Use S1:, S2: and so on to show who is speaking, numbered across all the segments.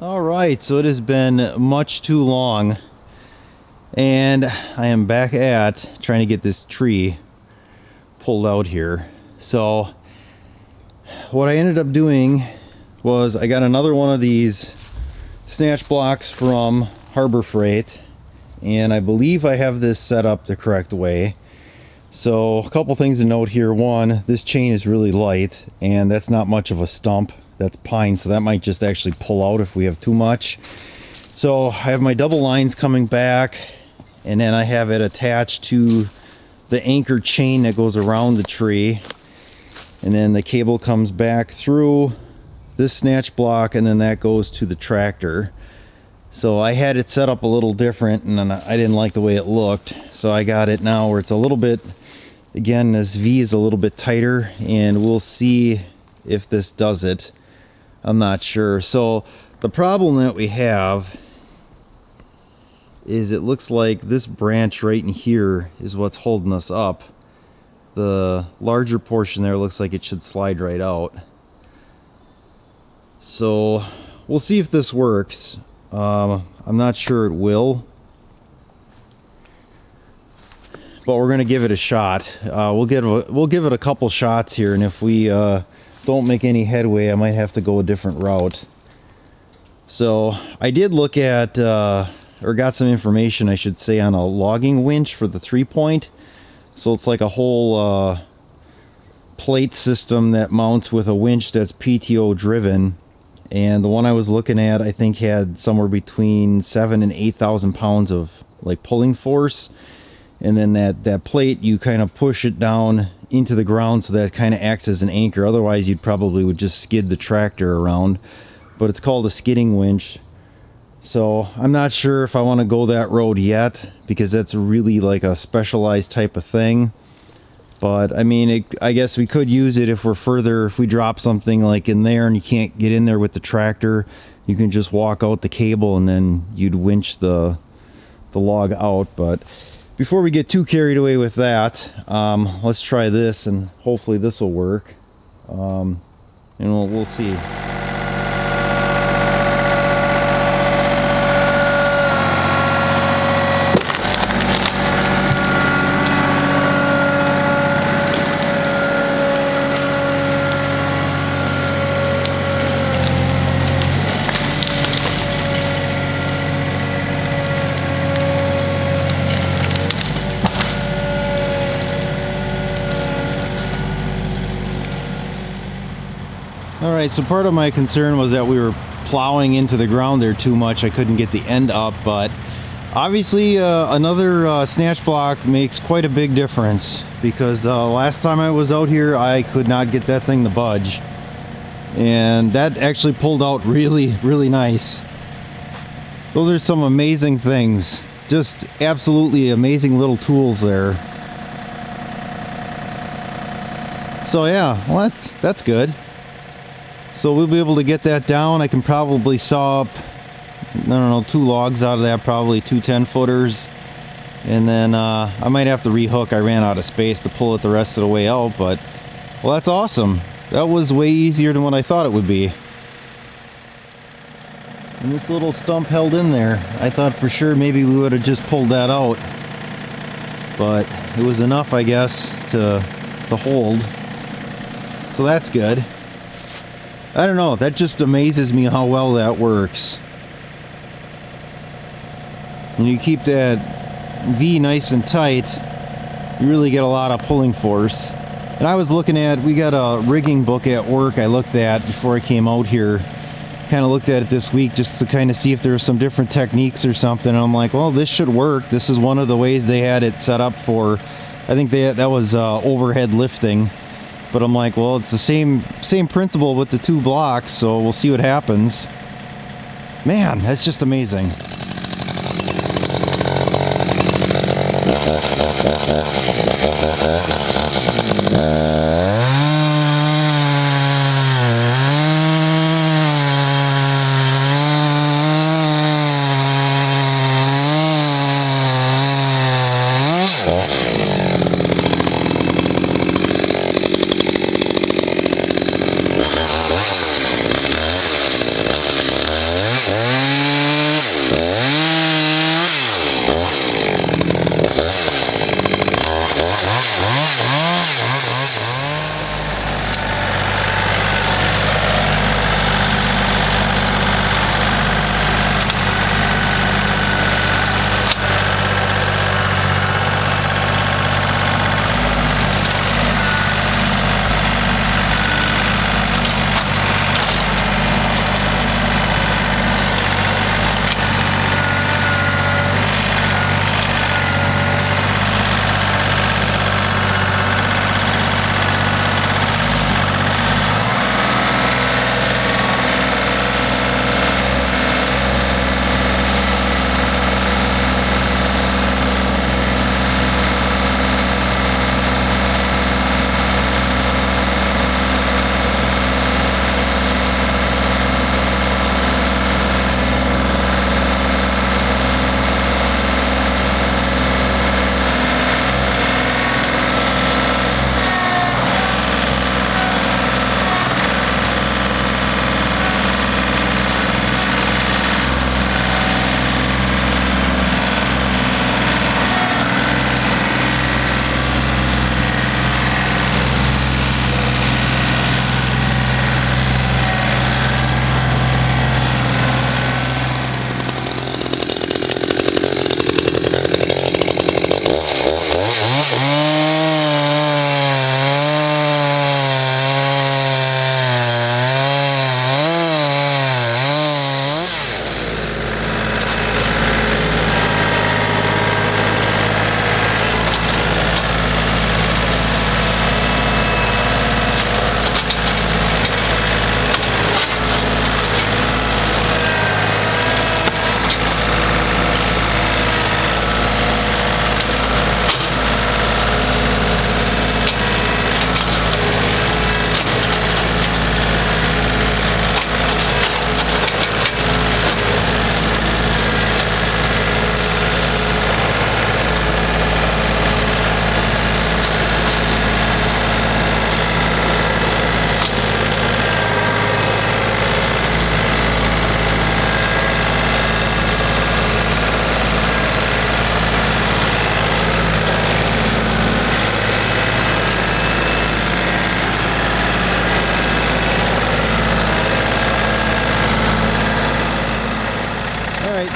S1: Alright, so it has been much too long, and I am back at trying to get this tree pulled out here. So what I ended up doing was I got another one of these snatch blocks from Harbor Freight, and I believe I have this set up the correct way. So a couple things to note here. One, this chain is really light, and that's not much of a stump. That's pine, so that might just actually pull out if we have too much. So I have my double lines coming back, and then I have it attached to the anchor chain that goes around the tree, and then the cable comes back through this snatch block, and then that goes to the tractor. So I had it set up a little different, and I didn't like the way it looked, so I got it now where it's a little bit, again, this V is a little bit tighter, and we'll see if this does it. I'm not sure. So the problem that we have is it looks like this branch right in here is what's holding us up. The larger portion there looks like it should slide right out. So we'll see if this works. I'm not sure it will, but we're gonna give it a shot. We'll give it a couple shots here, and if we don't make any headway, I might have to go a different route. So I did look at or got some information, I should say, on a logging winch for the 3-point. So it's like a whole plate system that mounts with a winch that's PTO driven, and the one I was looking at I think had somewhere between 7,000 and 8,000 pounds of like pulling force. And then that plate, you kind of push it down into the ground, so that kind of acts as an anchor. Otherwise you'd probably would just skid the tractor around. But it's called a skidding winch. So I'm not sure if I want to go that road yet, because that's really like a specialized type of thing. But I mean, I guess we could use it if we're further, if we drop something like in there and you can't get in there with the tractor, you can just walk out the cable and then you'd winch the log out. But before we get too carried away with that, let's try this, and hopefully this will work. And we'll see. Alright, so part of my concern was that we were plowing into the ground there too much. I couldn't get the end up, but obviously another snatch block makes quite a big difference, because last time I was out here I could not get that thing to budge, and that actually pulled out really, really nice. Those are some amazing things, just absolutely amazing little tools there. So yeah, well, that's good. So we'll be able to get that down. I can probably saw up, I don't know, 2 logs out of that, probably 2 10-footers. And then I might have to rehook. I ran out of space to pull it the rest of the way out, but well, that's awesome. That was way easier than what I thought it would be. And this little stump held in there. I thought for sure maybe we would have just pulled that out, but it was enough, I guess, to hold. So that's good. I don't know, that just amazes me how well that works. When you keep that V nice and tight, you really get a lot of pulling force. And I was looking at, we got a rigging book at work I looked at before I came out here. Kind of looked at it this week just to kind of see if there were some different techniques or something. And I'm like, well, this should work. This is one of the ways they had it set up for, I think that was overhead lifting. But I'm like, well, it's the same principle with the 2 blocks, so we'll see what happens. Man, that's just amazing.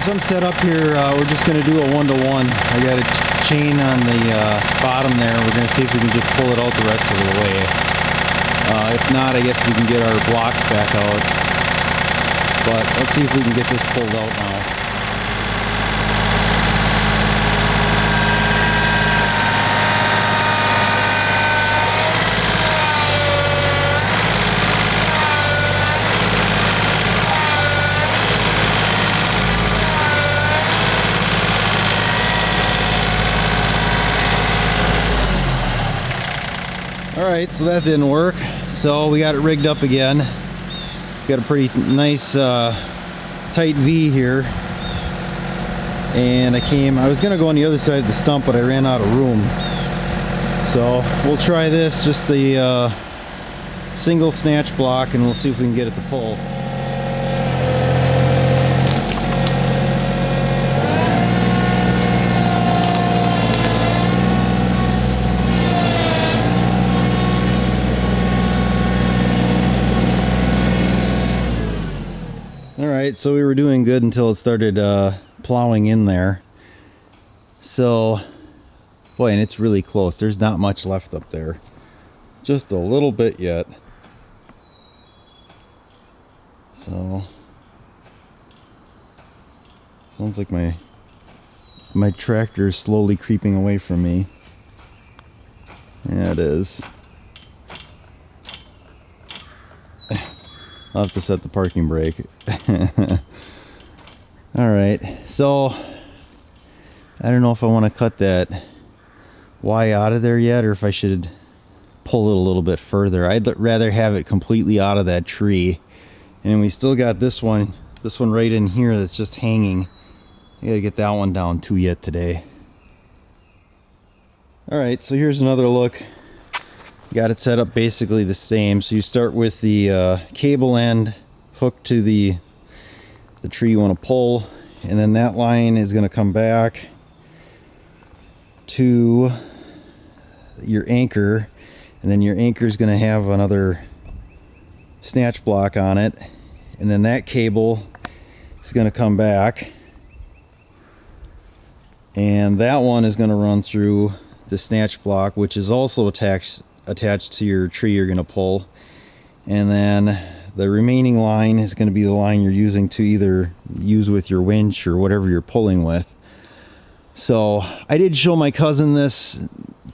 S1: So I'm set up here. We're just going to do a 1-to-1. I got a chain on the bottom there. We're going to see if we can just pull it out the rest of the way. If not, I guess we can get our blocks back out. But let's see if we can get this pulled out now. Alright, so that didn't work. So we got it rigged up again. Got a pretty nice tight V here. And I was gonna go on the other side of the stump, but I ran out of room. So we'll try this, just the single snatch block, and we'll see if we can get it to pull. Alright, so we were doing good until it started plowing in there. So, boy, and it's really close. There's not much left up there. Just a little bit yet. So, sounds like my tractor is slowly creeping away from me. Yeah, it is. I'll have to set the parking brake. Alright, so I don't know if I want to cut that Y out of there yet, or if I should pull it a little bit further. I'd rather have it completely out of that tree. And we still got this one right in here that's just hanging. I gotta get that one down too yet today. Alright, so here's another look. Got it set up basically the same. So you start with the cable end hooked to the tree you want to pull, and then that line is going to come back to your anchor, and then your anchor is going to have another snatch block on it, and then that cable is going to come back, and that one is going to run through the snatch block, which is also attached to your tree you're going to pull. And then the remaining line is going to be the line you're using to either use with your winch or whatever you're pulling with. So I did show my cousin this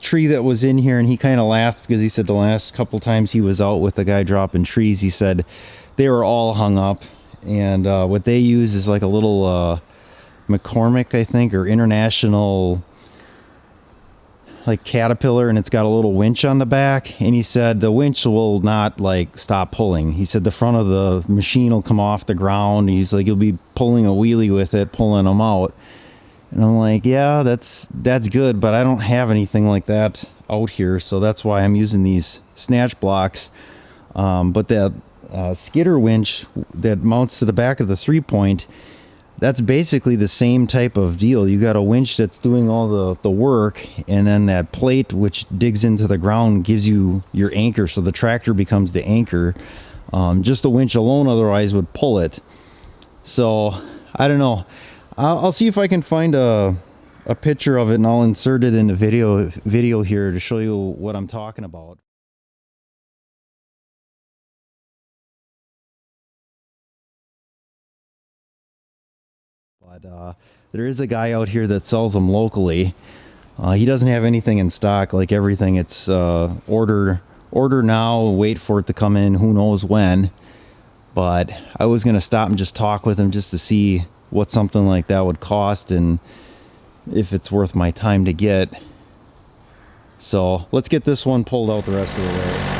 S1: tree that was in here, and he kind of laughed because he said the last couple times he was out with the guy dropping trees, he said they were all hung up. And what they use is like a little McCormick, I think, or International, like Caterpillar, and it's got a little winch on the back. And he said the winch will not like stop pulling. He said the front of the machine will come off the ground. He's like, you'll be pulling a wheelie with it, pulling them out. And I'm like, yeah, that's good, but I don't have anything like that out here, so that's why I'm using these snatch blocks. But that skidder winch that mounts to the back of the 3-point, that's basically the same type of deal. You got a winch that's doing all the work, and then that plate which digs into the ground gives you your anchor, so the tractor becomes the anchor. Just the winch alone otherwise would pull it. So I don't know. I'll see if I can find a picture of it, and I'll insert it in the video here to show you what I'm talking about. But there is a guy out here that sells them locally. He doesn't have anything in stock. Like everything, it's order now, wait for it to come in, who knows when. But I was gonna stop and just talk with him just to see what something like that would cost and if it's worth my time to get. So let's get this one pulled out the rest of the way.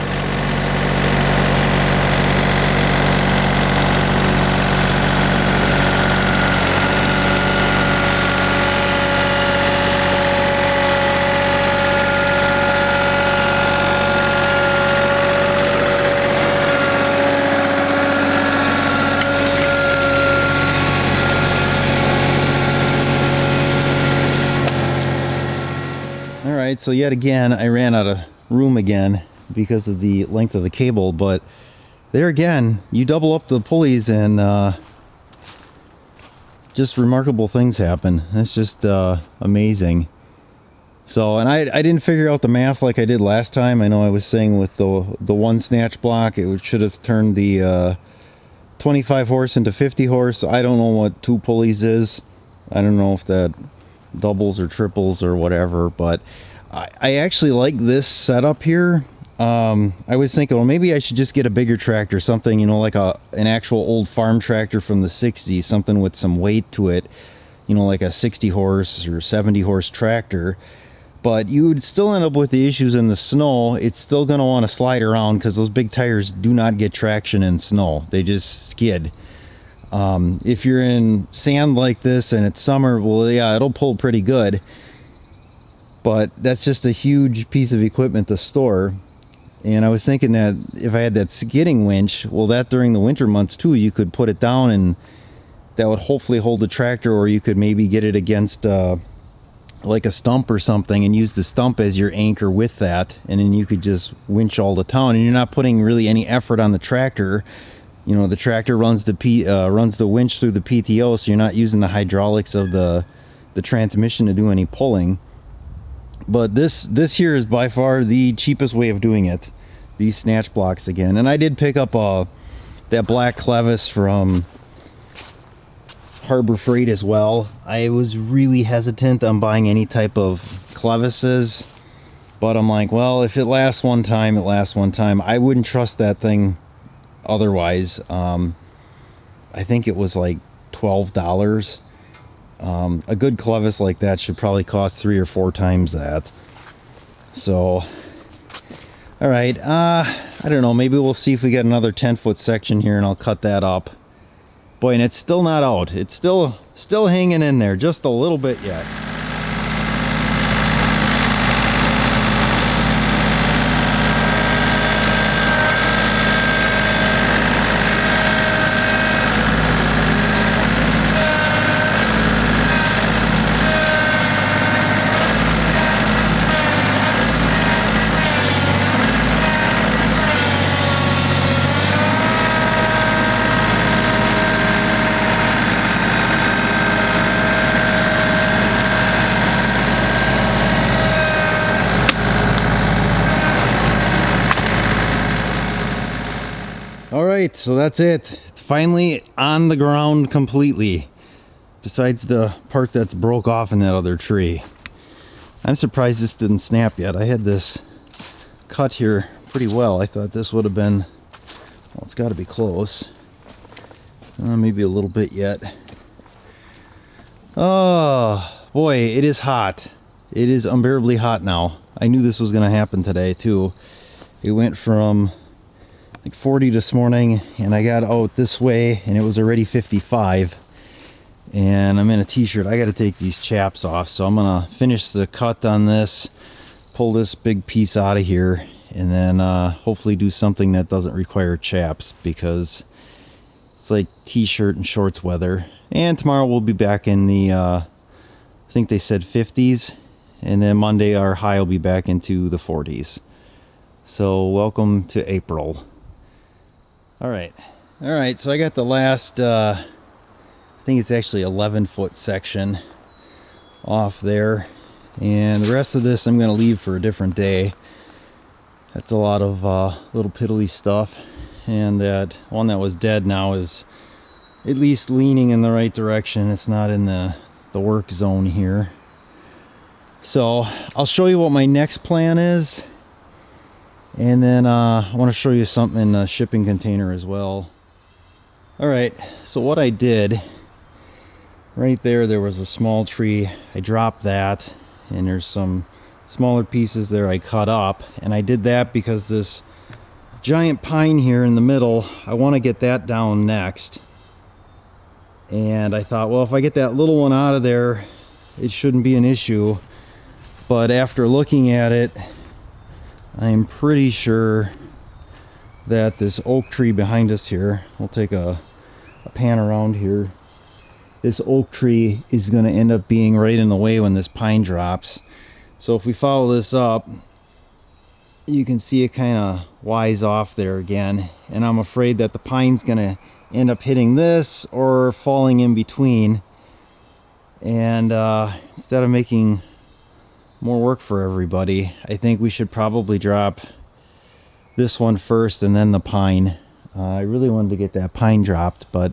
S1: Alright, so yet again I ran out of room again because of the length of the cable, but there again, you double up the pulleys and just remarkable things happen. It's just amazing. So, and I didn't figure out the math like I did last time. I know I was saying with the one snatch block, it should have turned the 25 horse into 50 horse. I don't know what 2 pulleys is. I don't know if that doubles or triples or whatever, but I actually like this setup here. I was thinking, well, maybe I should just get a bigger tractor, something, you know, like an actual old farm tractor from the 60s, something with some weight to it, you know, like a 60 horse or 70 horse tractor. But you would still end up with the issues in the snow. It's still going to want to slide around because those big tires do not get traction in snow. They just skid. If you're in sand like this and it's summer, well, yeah, it'll pull pretty good. But that's just a huge piece of equipment to store. And I was thinking that if I had that skidding winch, well, that during the winter months too, you could put it down and that would hopefully hold the tractor, or you could maybe get it against like a stump or something and use the stump as your anchor with that, and then you could just winch all the town, and you're not putting really any effort on the tractor. You know, the tractor runs the winch through the PTO, so you're not using the hydraulics of the transmission to do any pulling. But this here is by far the cheapest way of doing it, these snatch blocks again. And I did pick up that black clevis from Harbor Freight as well. I was really hesitant on buying any type of clevises, but I'm like, well, if it lasts one time, it lasts one time. I wouldn't trust that thing otherwise. I think it was like $12. A good clevis like that should probably cost 3 or 4 times that. So, all right, I don't know, maybe we'll see if we get another 10-foot section here and I'll cut that up. Boy, and it's still not out. It's still hanging in there just a little bit yet. Alright, so that's it. It's finally on the ground completely, besides the part that's broke off in that other tree. I'm surprised this didn't snap yet. I had this cut here pretty well. I thought this would have been, well, it's got to be close. Maybe a little bit yet. Oh boy, it is hot. It is unbearably hot now. I knew this was going to happen today too. It went from like 40 this morning, and I got out this way and it was already 55, and I'm in a t-shirt. I got to take these chaps off, so I'm gonna finish the cut on this, pull this big piece out of here, and then hopefully do something that doesn't require chaps, because it's like t-shirt and shorts weather. And tomorrow we'll be back in the I think they said 50s, and then Monday our high will be back into the 40s. So welcome to April. All right, so I got the last I think it's actually 11-foot section off there, and the rest of this I'm going to leave for a different day. That's a lot of little piddly stuff, and that one that was dead now is at least leaning in the right direction. It's not in the work zone here. So I'll show you what my next plan is. And then I want to show you something in the shipping container as well. Alright, so what I did, right there was a small tree. I dropped that, and there's some smaller pieces there I cut up. And I did that because this giant pine here in the middle, I want to get that down next. And I thought, well, if I get that little one out of there, it shouldn't be an issue. But after looking at it, I am pretty sure that this oak tree behind us here, we'll take a pan around here, this oak tree is going to end up being right in the way when this pine drops. So if we follow this up, you can see it kind of wise off there again, and I'm afraid that the pine's going to end up hitting this or falling in between. And instead of making more work for everybody, I think we should probably drop this one first and then the pine. I really wanted to get that pine dropped, but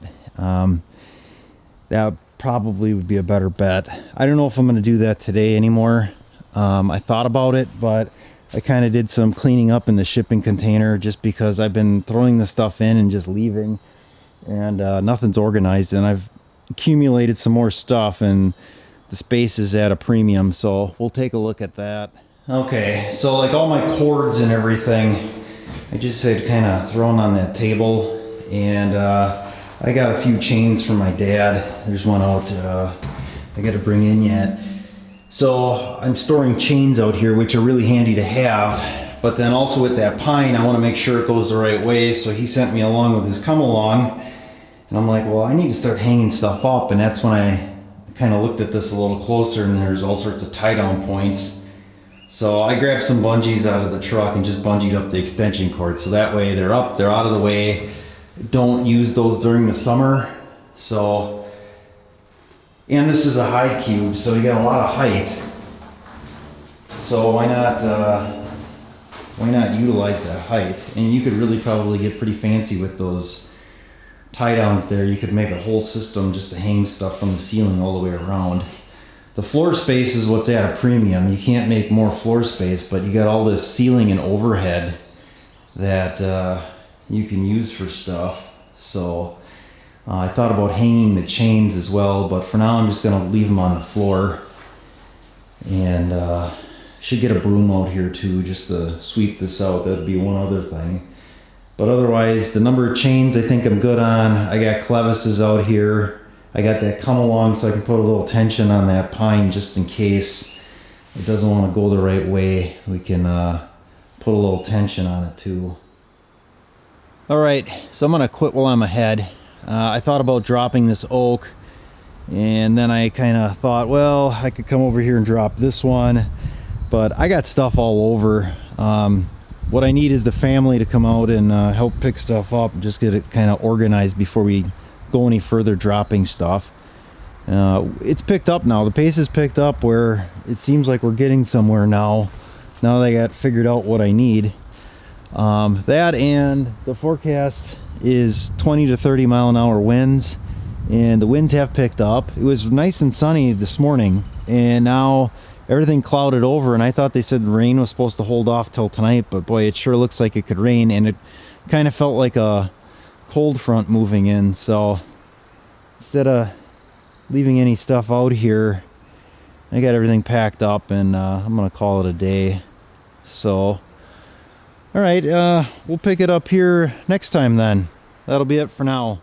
S1: that probably would be a better bet. I don't know if I'm going to do that today anymore. I thought about it, but I kind of did some cleaning up in the shipping container just because I've been throwing the stuff in and just leaving, and nothing's organized, and I've accumulated some more stuff and the space is at a premium, so we'll take a look at that. Okay, so like all my cords and everything, I just had kind of thrown on that table, and I got a few chains from my dad. There's one out I got to bring in yet. So I'm storing chains out here, which are really handy to have, but then also with that pine, I want to make sure it goes the right way, so he sent me along with his come along, and I'm like, well, I need to start hanging stuff up, and that's when I kind of looked at this a little closer, and there's all sorts of tie down points. So I grabbed some bungees out of the truck and just bungeed up the extension cord, so that way they're up, they're out of the way. Don't use those during the summer. So, and this is a high cube, so you got a lot of height. So why not utilize that height? And you could really probably get pretty fancy with those tie downs there. You could make a whole system just to hang stuff from the ceiling all the way around. The floor space is what's at a premium. You can't make more floor space, but you got all this ceiling and overhead that you can use for stuff. So I thought about hanging the chains as well, but for now I'm just going to leave them on the floor, and should get a broom out here too just to sweep this out. That'd be one other thing, but otherwise the number of chains I think I'm good on. I got clevises out here. I got that come along so I can put a little tension on that pine just in case it doesn't want to go the right way. We can put a little tension on it too. Alright, so I'm going to quit while I'm ahead. I thought about dropping this oak, and then I kind of thought, well, I could come over here and drop this one, but I got stuff all over. What I need is the family to come out and help pick stuff up and just get it kind of organized before we go any further dropping stuff. It's picked up now. The pace is picked up where it seems like we're getting somewhere now that I got figured out what I need. That, and the forecast is 20 to 30 mile an hour winds, and the winds have picked up. It was nice and sunny this morning, and now everything clouded over, and I thought they said rain was supposed to hold off till tonight, but boy, it sure looks like it could rain, and it kind of felt like a cold front moving in. So instead of leaving any stuff out here, I got everything packed up, and I'm gonna call it a day. So all right, we'll pick it up here next time then. That'll be it for now.